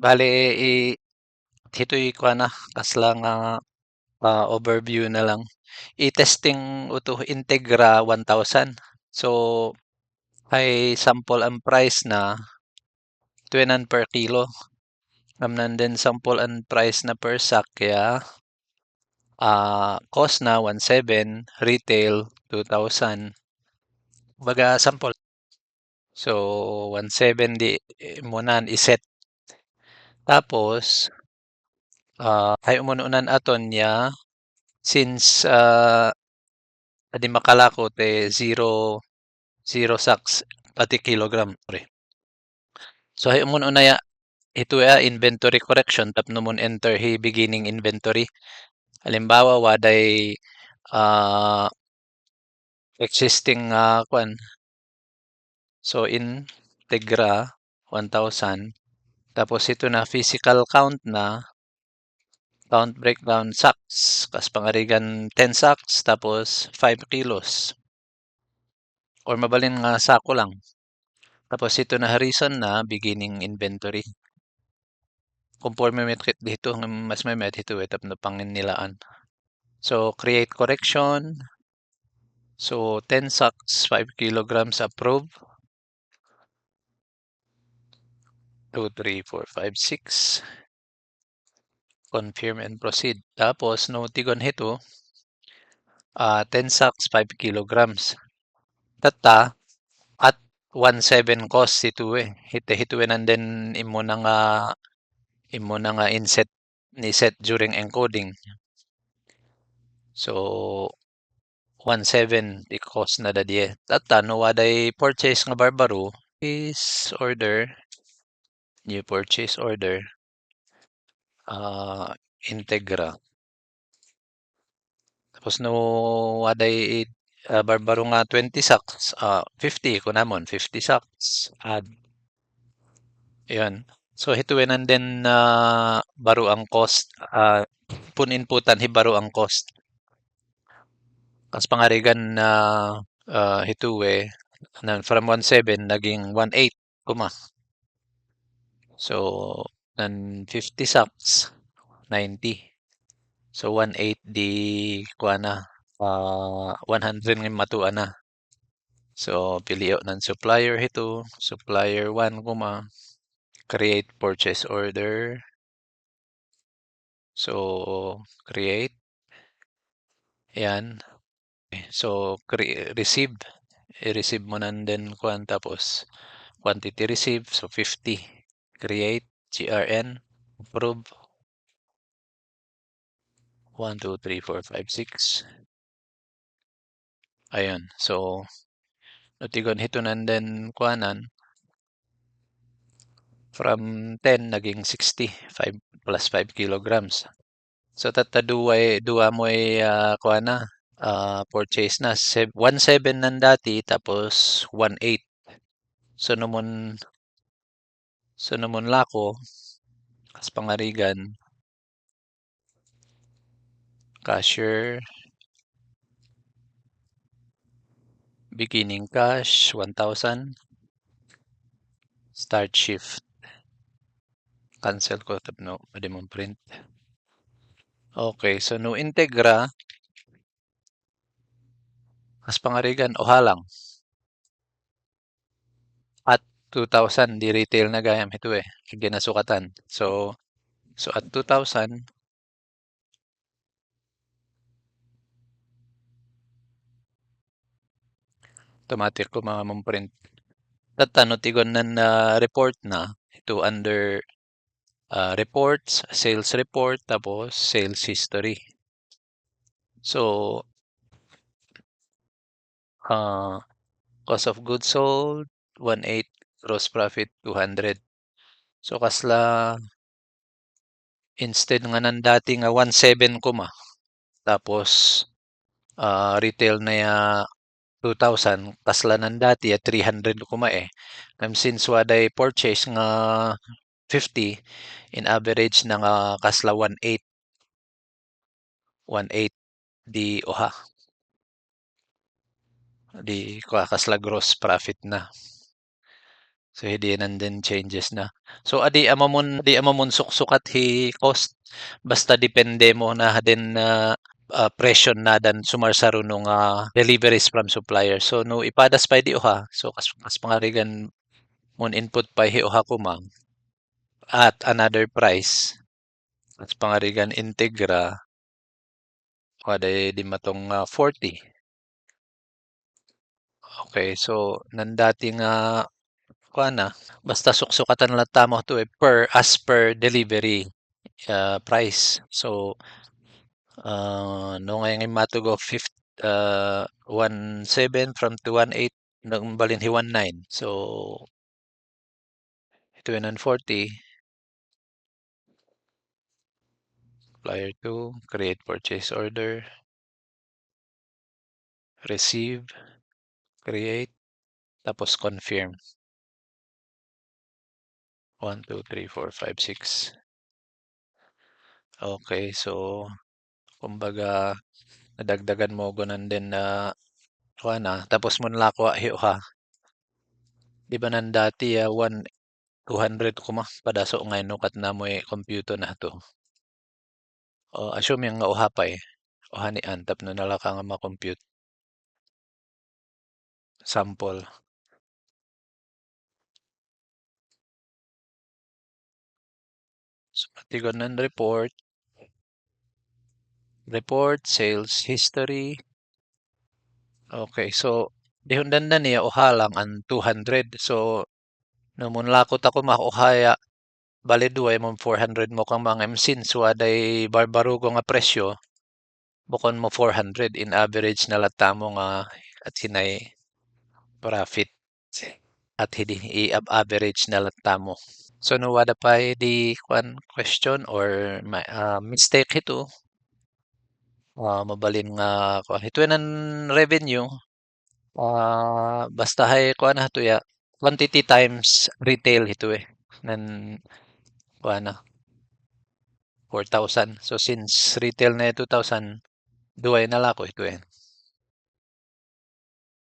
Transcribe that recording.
Bale hito'y kuha na kasla nga overview na lang. I-testing uto Integra 1,000. So, ay sample ang price na 2 per kilo. Amnan din sample ang price na per sack kaya cost na 1,700, retail 2,000. Baga sample. So, 1,700 di muna iset. Tapos, ay umununan aton niya since adi makalako te zero sacks pati kilogram. Sorry. So, ay umununa ya ito ya inventory correction tapno mon enter hi beginning inventory. Halimbawa, waday ah, existing kwan. So, Integra 1,000. Tapos ito na physical count na count breakdown sacks. Kas pangarigan 10 sacks tapos 5 kilos. Or mabalin nga sako lang. Tapos ito na reason na beginning inventory. Conforme metric dito mas may met ito etap na panginilaan. So create correction. So 10 sacks 5 kilograms approved. 2, 3, 4, 5, 6. Confirm and proceed. Tapos no tigon hito 10 sacks 5 kilograms. Tata at 1,700 cost ito hituin and then imo na nga inset ni set during encoding. So 1,700 di cost na dadye. Tata no waday purchase nga barbaro is order new purchase order Integra. Tapos no waday barbaro nga 20 sacks 50 kunamon 50 sacks add. Ayun. So hituin and then baro ang cost pun-inputan hi baro ang cost. Kas pangarigan na hituwe from 1,700 naging 1,800 kuma. So nan 50 sacks 90. So 1,800 di kuha na 100 ng matuan na. So pilio ng supplier hito, supplier 1 kuma create purchase order. So create. Yan. So receive. I-receive mo nan din kuan tapos quantity received so 50. Create GRN approve 1 2 3 4 5 6. Ayun. So notigon hito nan din kuanan from 10 naging 60 5 plus 5 kilograms. So dua mo ay kuana purchase na 1,700 nan dati tapos 1,800. So numon lako kas pangarigan cashier beginning cash 1,000 start shift cancel ko tapno pwede mong print. Okay, so no Integra kas pangarigan o halang at 2,000 di retail na gayam ito ginasukatan. So at 2,000 automatic ko mga mong print. Tatano tigon nan report na ito under reports, sales report tapos sales history. So cost of goods sold 1,800 gross profit 200. So kasla instead nga nan dati nga 1,700 kuma tapos retail na ya 2,000 kasla nan dati ya 300 kuma since waday purchase nga 50 in average na nga kasla 1,800 di oha di kasla gross profit na. So hindi nandun changes na. So adi amamon suksukat hi cost basta depende mo na din na presyon na dan sumarsaro nung deliveries from supplier. So no ipadas pa di oha. So kas pangarigan mon input pa hi oha kumang at another price. Kas pangarigan integra kada di matong 40. Okay, so nandati nga kuana basta suksukatan lang tamo to as per delivery price. So no ngayon matugo 17 from to 18 nang balin hi 19. So ito yun ang 40 supplier to create purchase order, receive, create, tapos confirm. 1, 2, 3, 4, 5, 6. Okay, so kumbaga nadagdagan mo gunan din na kuana tapos mo nalako ha. Di ba nan dati 200 kuma padaso ngayon nukat na mo computer na to. Assume nga oha pa oha ni antap no nalaka nga ma-compute sample. So patigon ng report, sales history. Okay, so dihundan na niya oha lang ang 200. So namunlakot ako makuhaya bale duay mo 400 mo kang mga MSIN so aday barbarugo nga presyo bukon mo 400 in average na lata mo nga at hinay profit at hindi i-average na lata mo. So no wada pa di question or mistake ito. Mabalin nga kuan ito nan revenue. Basta hay kuan na to ya quantity times retail ito nan kuan na 4,000. So since retail na 2,000 duay na lako ito